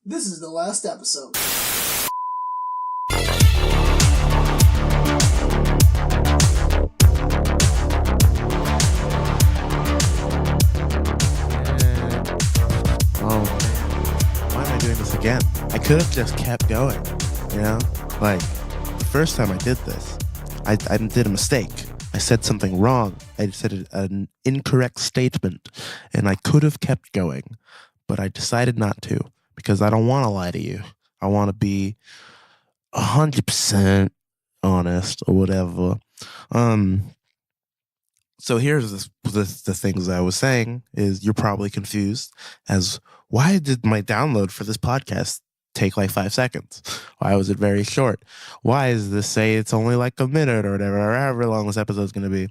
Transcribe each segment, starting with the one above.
This is the last episode. Oh, why am I doing this again? I could have just kept going, you know? Like, the first time I did this, I did a mistake. I said something wrong. I said an incorrect statement, and I could have kept going, but I decided not to because I don't want to lie to you. I want to be 100% honest or whatever. So here's the things I was saying is you're probably confused as why did my download for this podcast take like 5 seconds? Why was it very short? Why does this say it's only like a minute or whatever, or however long this episode is going to be?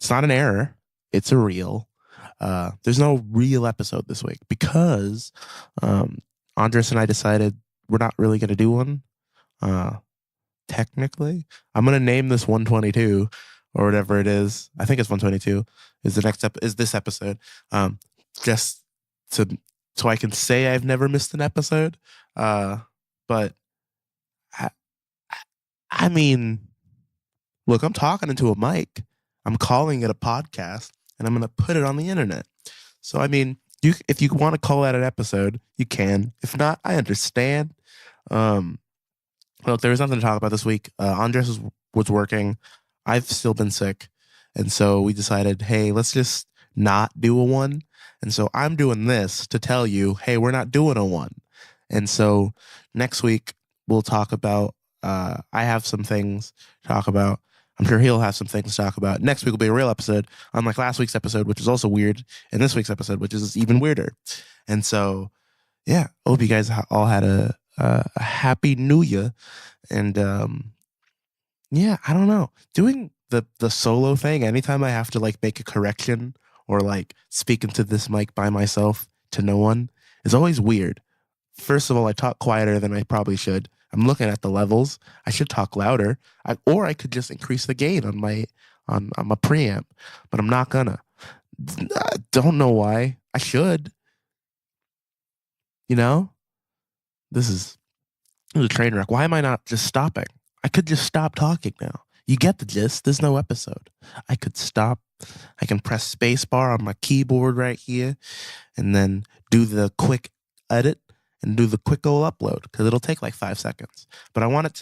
It's not an error. It's a real. There's no real episode this week because Andres and I decided we're not really going to do one. Technically, I'm going to name this 122 or whatever it is. I think it's 122 is the next is this episode. Just so I can say I've never missed an episode. But I mean, look, I'm talking into a mic. I'm calling it a podcast, and I'm going to put it on the internet. So, I mean, if you want to call that an episode, you can. If not, I understand. Look, there was nothing to talk about this week. Andres was working. I've still been sick. And so we decided, hey, let's just not do a one. And so I'm doing this to tell you, hey, we're not doing a one. And so next week we'll talk about, I have some things to talk about. I'm sure he'll have some things to talk about. Next week will be a real episode, unlike last week's episode, which is also weird, and this week's episode, which is even weirder. And so, yeah, I hope you guys all had a happy new year. And yeah, I don't know. Doing the solo thing, anytime I have to like make a correction or like speak into this mic by myself to no one is always weird. First of all, I talk quieter than I probably should. I'm looking at the levels. I should talk louder. Or I could just increase the gain on my preamp, but I'm not gonna. I don't know why. I should. You know? This is a train wreck. Why am I not just stopping? I could just stop talking now. You get the gist. There's no episode. I could stop. I can press spacebar on my keyboard right here and then do the quick edit and do the quick old upload because it'll take like 5 seconds. But I want this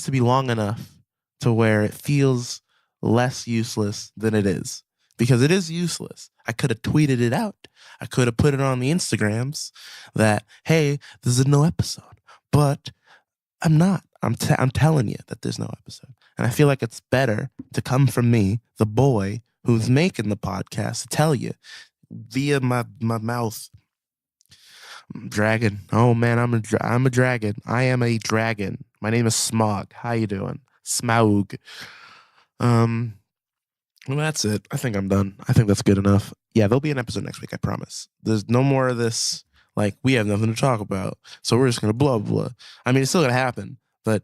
to be long enough to where it feels less useless than it is because it is useless. I could have tweeted it out. I could have put it on the Instagrams that, hey, this is no episode, but I'm not. I'm telling you that there's no episode. And I feel like it's better to come from me, the boy who's making the podcast, to tell you via my mouth. Dragon. Oh man, I'm a dragon. I am a dragon. My name is Smog. How you doing? Smaug. Well, that's it. I think I'm done. I think that's good enough. Yeah, there'll be an episode next week, I promise. There's no more of this, like, we have nothing to talk about, so we're just going to blah, blah. I mean, it's still going to happen, but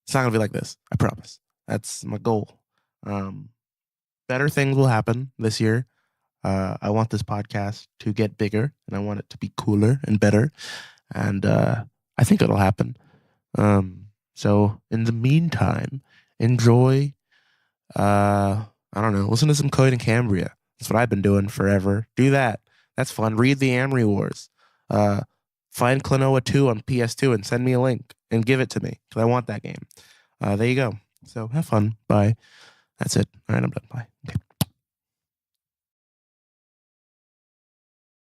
it's not going to be like this. I promise. That's my goal. Better things will happen this year. I want this podcast to get bigger, and I want it to be cooler and better, and I think it'll happen. So in the meantime, enjoy, I don't know, listen to some Code and Cambria. That's what I've been doing forever. Do that. That's fun. Read the Amory Wars. Find Klonoa 2 on PS2 and send me a link and give it to me because I want that game. There you go. So have fun. Bye. That's it. All right, I'm done. Bye. Okay.